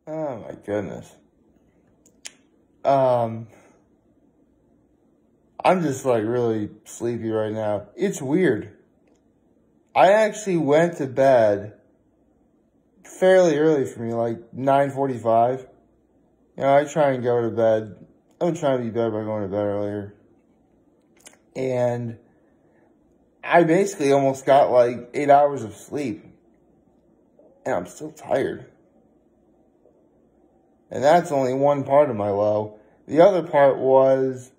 Oh my goodness. Um, I'm just like really sleepy right now. It's weird. I actually went to bed fairly early for me, like 9:45. You know, I try and go to bed. I'm trying to be better by going to bed earlier. And I basically almost got like 8 hours of sleep. And I'm still tired. And that's only one part of my low. The other part was,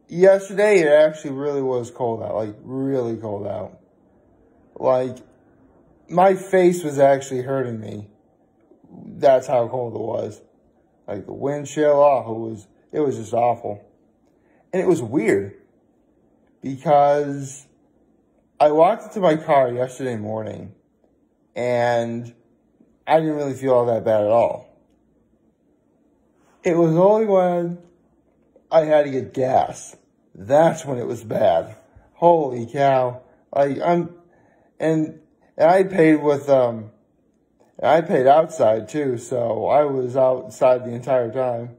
yesterday it actually really was cold out. Like, really cold out. Like, my face was actually hurting me. That's how cold it was. Like, the wind chill, it was just awful. And it was weird. Because I walked into my car yesterday morning. And I didn't really feel all that bad at all. It was only when I had to get gas. That's when it was bad. Holy cow. Like, and I paid I paid outside too, so I was outside the entire time.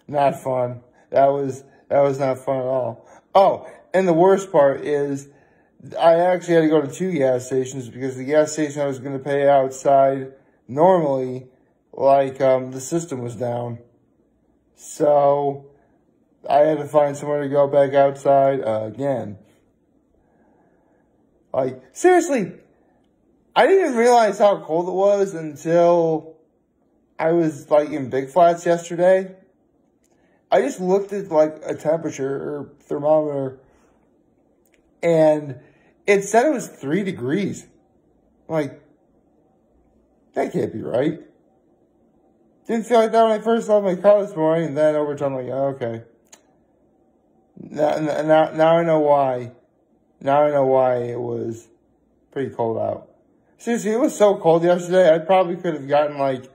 Not fun. That was not fun at all. Oh, and the worst part is, I actually had to go to 2 gas stations because the gas station I was going to pay outside normally, like, the system was down. So, I had to find somewhere to go back outside again. Like, seriously, I didn't even realize how cold it was until I was, like, in Big Flats yesterday. I just looked at, like, a temperature or thermometer, and it said it was 3 degrees. I'm like, that can't be right. Didn't feel like that when I first left my car this morning, and then over time, I'm like, oh, okay. Now I know why. Now I know why it was pretty cold out. Seriously, it was so cold yesterday, I probably could have gotten, like,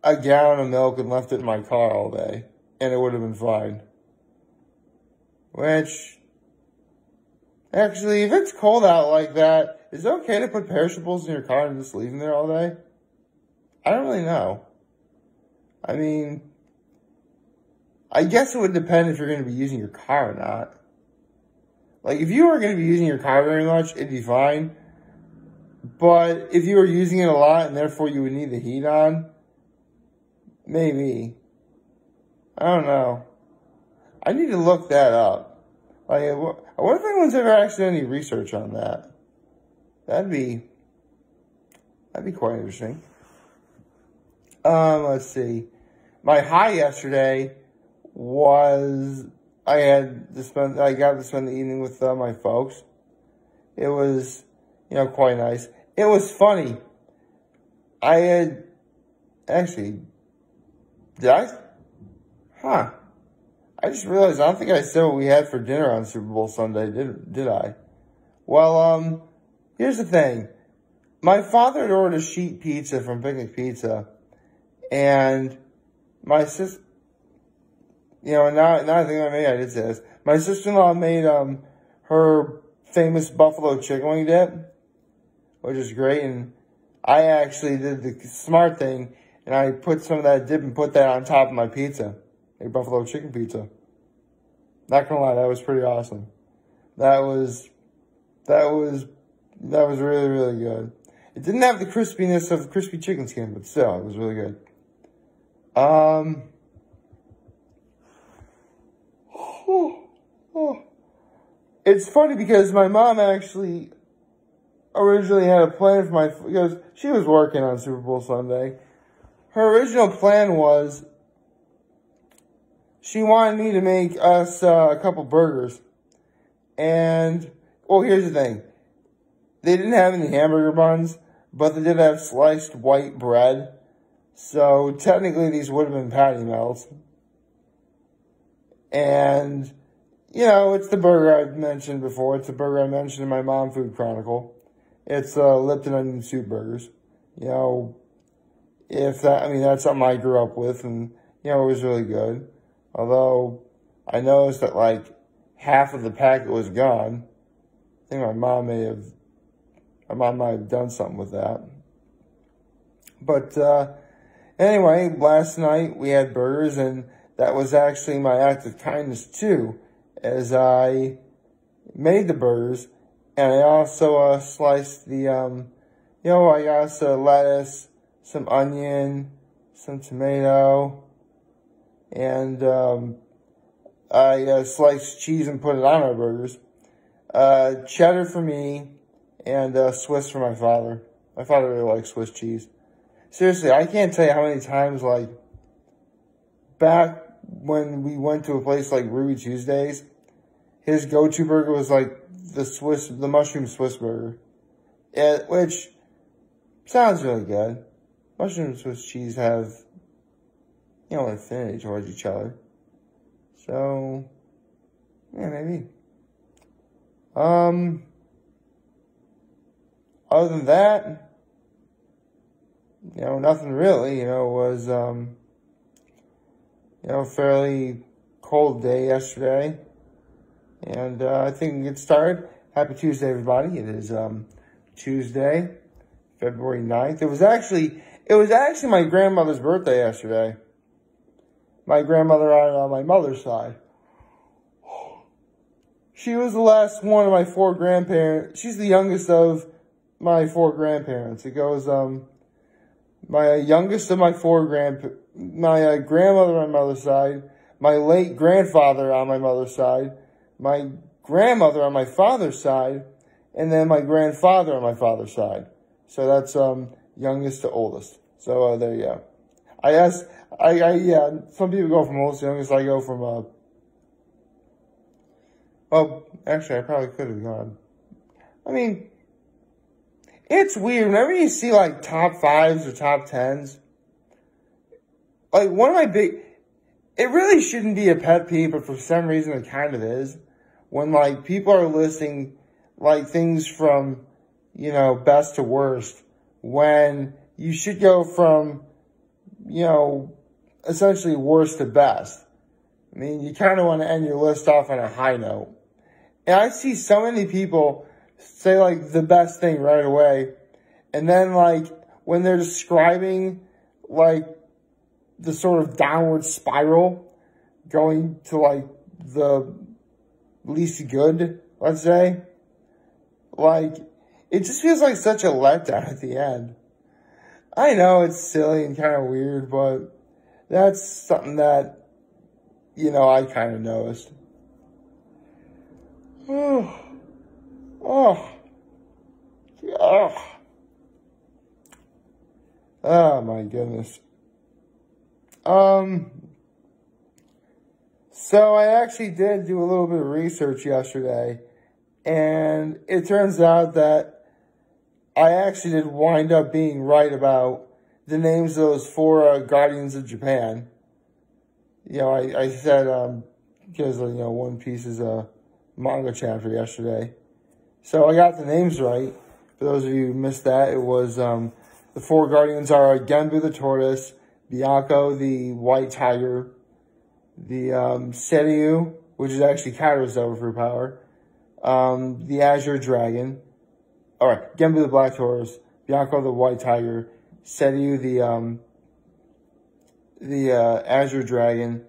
a gallon of milk and left it in my car all day, and it would have been fine. Which, actually, if it's cold out like that, is it okay to put perishables in your car and just leave them there all day? I don't really know. I mean, I guess it would depend if you're going to be using your car or not. Like, if you were going to be using your car very much, it'd be fine. But if you were using it a lot and therefore you would need the heat on, maybe. I don't know. I need to look that up. Like, I wonder if anyone's ever actually done any research on that. That'd be quite interesting. Let's see. My high yesterday was I got to spend the evening with my folks. It was, quite nice. It was funny. I had actually, did I? Huh. I just realized I don't think I said what we had for dinner on Super Bowl Sunday, did I? Well, here's the thing. My father had ordered a sheet pizza from Picnic Pizza, and my sister, now I think I did say this. My sister-in-law made, her famous buffalo chicken wing dip, which is great, and I actually did the smart thing, and I put some of that dip and put that on top of my pizza, a buffalo chicken pizza. Not gonna lie, that was pretty awesome. That was really, really good. It didn't have the crispiness of the crispy chicken skin, but still, it was really good. It's funny because my mom actually originally had a plan for because she was working on Super Bowl Sunday. Her original plan was she wanted me to make us a couple burgers. And, well, here's the thing. They didn't have any hamburger buns, but they did have sliced white bread. So, technically, these would have been patty melts. And, it's the burger I've mentioned before. It's the burger I mentioned in my Mom Food Chronicle. It's Lipton onion soup burgers. That's something I grew up with, and, it was really good. Although, I noticed that, like, half of the packet was gone. I think my mom might have done something with that. But, Anyway, last night we had burgers, and that was actually my act of kindness too, as I made the burgers, and I also sliced the, I got some lettuce, some onion, some tomato, and I sliced cheese and put it on my burgers. Cheddar for me, and Swiss for my father. My father really likes Swiss cheese. Seriously, I can't tell you how many times, like, back when we went to a place like Ruby Tuesdays, his go-to burger was like the mushroom Swiss burger. Which sounds really good. Mushroom and Swiss cheese have, an affinity towards each other. So, yeah, maybe. Other than that, nothing really, was, fairly cold day yesterday. And, I think we can get started. Happy Tuesday, everybody. It is, Tuesday, February 9th. It was actually my grandmother's birthday yesterday. My grandmother on my mother's side. She was the last one of my 4 grandparents. She's the youngest of my 4 grandparents. It goes, my youngest of my 4 my grandmother on my mother's side, my late grandfather on my mother's side, my grandmother on my father's side, and then my grandfather on my father's side. So that's, youngest to oldest. So, there you go. Some people go from oldest to youngest. I go from, well, actually, I probably could have gone. I mean, it's weird. Whenever you see, like, top 5s or top 10s, like, it really shouldn't be a pet peeve, but for some reason it kind of is. When, like, people are listing, like, things from, best to worst, when you should go from, essentially worst to best. I mean, you kind of want to end your list off on a high note. And I see so many people say, like, the best thing right away. And then, like, when they're describing, like, the sort of downward spiral going to, like, the least good, let's say, like, it just feels like such a letdown at the end. I know it's silly and kind of weird, but that's something that, I kind of noticed. Oh, my goodness. So I actually did do a little bit of research yesterday, and it turns out that I actually did wind up being right about the names of those 4 Guardians of Japan. I said, because, One Piece's manga chapter yesterday. So I got the names right. For those of you who missed that, it was, the 4 Guardians are Genbu the Tortoise, Bianco the White Tiger, the, Seiryu, which is actually Kaido's overpower, the Azure Dragon, alright, Genbu the Black Tortoise, Bianco the White Tiger, Seiryu the Azure Dragon,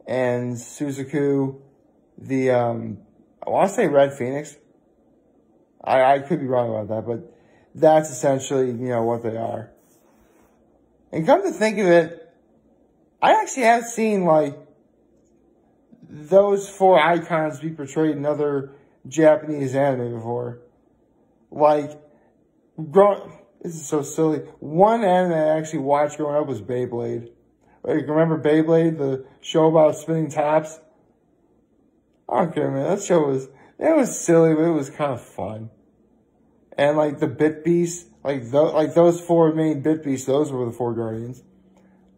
and Suzaku the, I want to say Red Phoenix. I could be wrong about that, but that's essentially, what they are. And come to think of it, I actually have seen, like, those 4 icons be portrayed in other Japanese anime before. Like, this is so silly. One anime I actually watched growing up was Beyblade. Like, remember Beyblade, the show about spinning tops? I don't care, man. That show was silly, but it was kind of fun. And, like, the Bit Beasts, those 4 main Bit Beasts, those were the 4 Guardians.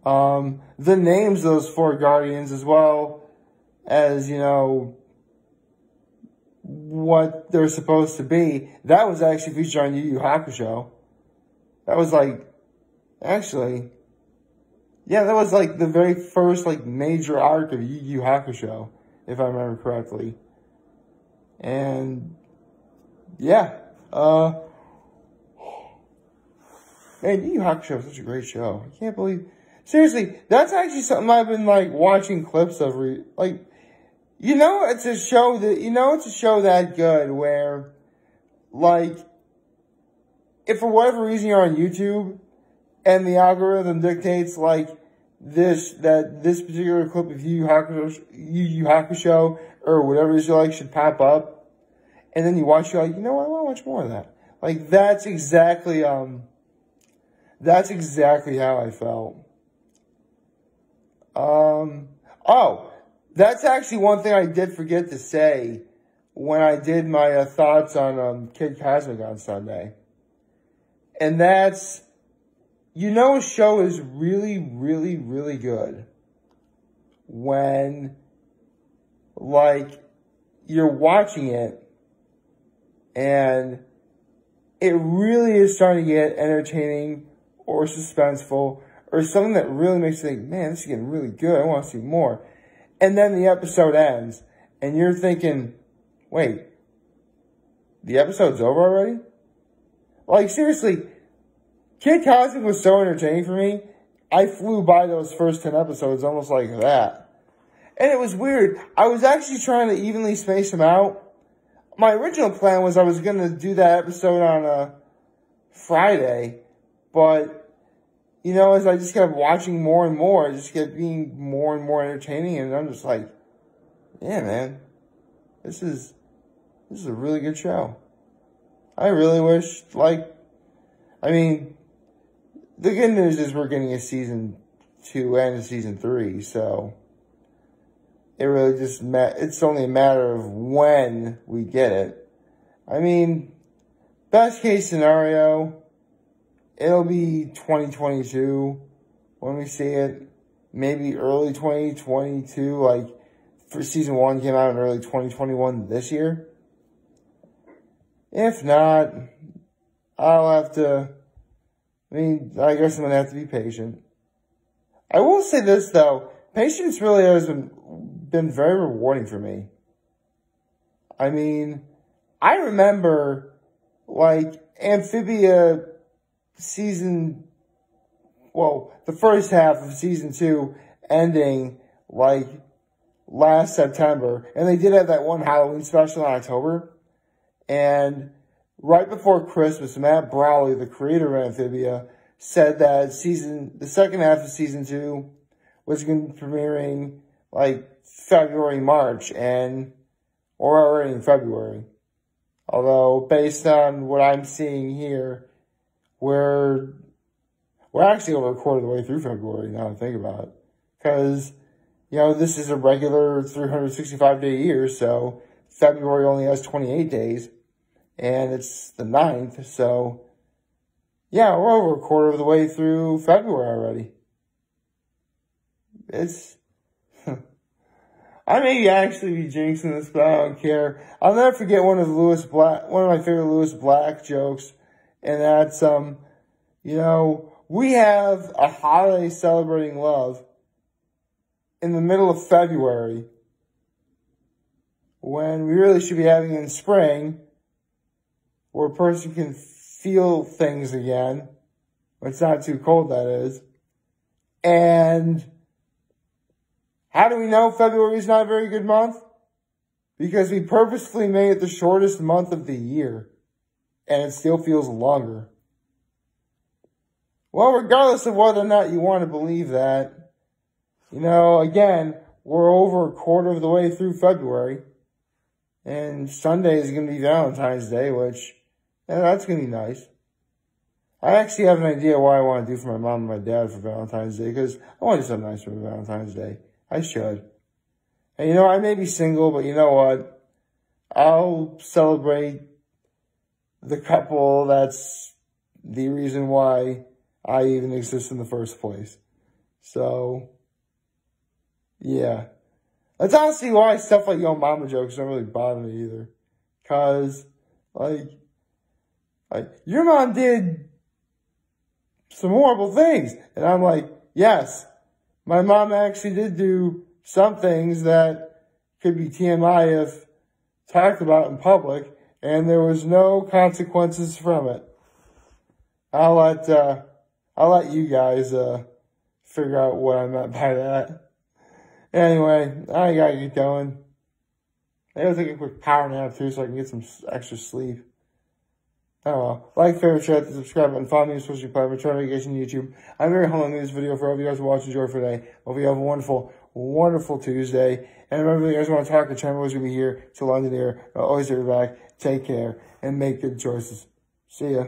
The names of those 4 Guardians, as well as, what they're supposed to be, that was actually featured on Yu Yu Hakusho. That was, that was, the very first, major arc of Yu Yu Hakusho, if I remember correctly. And, yeah, man, Yu Yu Hakusho is such a great show. I can't believe, Seriously, that's actually something I've been, like, watching clips of. Like, it's a show that good where, like, if for whatever reason you're on YouTube and the algorithm dictates, like, this particular clip of Yu Yu Hakusho or whatever it is you like should pop up, and then you watch, you're like, you know what, I want to watch more of that. Like, that's exactly how I felt. That's actually one thing I did forget to say when I did my thoughts on Kid Cosmic on Sunday. And that's, a show is really, really, really good when, like, you're watching it and it really is starting to get entertaining or suspenseful or something that really makes you think, man, this is getting really good. I want to see more. And then the episode ends and you're thinking, wait, the episode's over already? Like, seriously, Kid Cosmic was so entertaining for me. I flew by those first 10 episodes almost like that. And it was weird. I was actually trying to evenly space them out. My original plan was I was going to do that episode on a Friday. But, as I just kept watching more and more, it just kept being more and more entertaining. And I'm just like, yeah, man, this is a really good show. I really wish, the good news is we're getting a season 2 and a season 3, so it really just it's only a matter of when we get it. Best case scenario, it'll be 2022 when we see it. Maybe early 2022, like, for season 1 came out in early 2021 this year. If not, I'll have to, I guess I'm going to have to be patient. I will say this, though. Patience really has been very rewarding for me. I remember, like, Amphibia the first half of season 2 ending, like, last September. And they did have that one Halloween special in October. And right before Christmas, Matt Brawley, the creator of Amphibia, said that the second half of season 2 was going to be premiering, like, February, March, or already in February. Although, based on what I'm seeing here, we're actually over a quarter of the way through February, now I think about it. Because, this is a regular 365-day year, so February only has 28 days, and it's the 9th, so, yeah, we're over a quarter of the way through February already. I may actually be jinxing this, but I don't care. I'll never forget one of my favorite Lewis Black jokes, and that's, we have a holiday celebrating love in the middle of February when we really should be having it in spring where a person can feel things again when it's not too cold, that is. And how do we know February is not a very good month? Because we purposefully made it the shortest month of the year, and it still feels longer. Well, regardless of whether or not you want to believe that, again, we're over a quarter of the way through February, and Sunday is going to be Valentine's Day, which, that's going to be nice. I actually have an idea what I want to do for my mom and my dad for Valentine's Day, because I want to do something nice for Valentine's Day. I should. And I may be single, but you know what? I'll celebrate the couple that's the reason why I even exist in the first place. So, yeah. That's honestly why stuff like Yo Mama jokes don't really bother me either. Because, like, your mom did some horrible things. And I'm like, yes, my mom actually did do some things that could be TMI if talked about in public, and there was no consequences from it. I'll let you guys figure out what I meant by that. Anyway, I gotta get going. I gotta take a quick power nap too so I can get some extra sleep. Oh well. Like, favorite, share, subscribe, and follow me on social platforms, try navigation YouTube. I'm very humble in this video for all of you guys who watch and enjoy for today. Hope you have a wonderful, wonderful Tuesday. And remember, if you guys want to talk, the channel is going to be here till London here. I'll always be back. Take care and make good choices. See ya.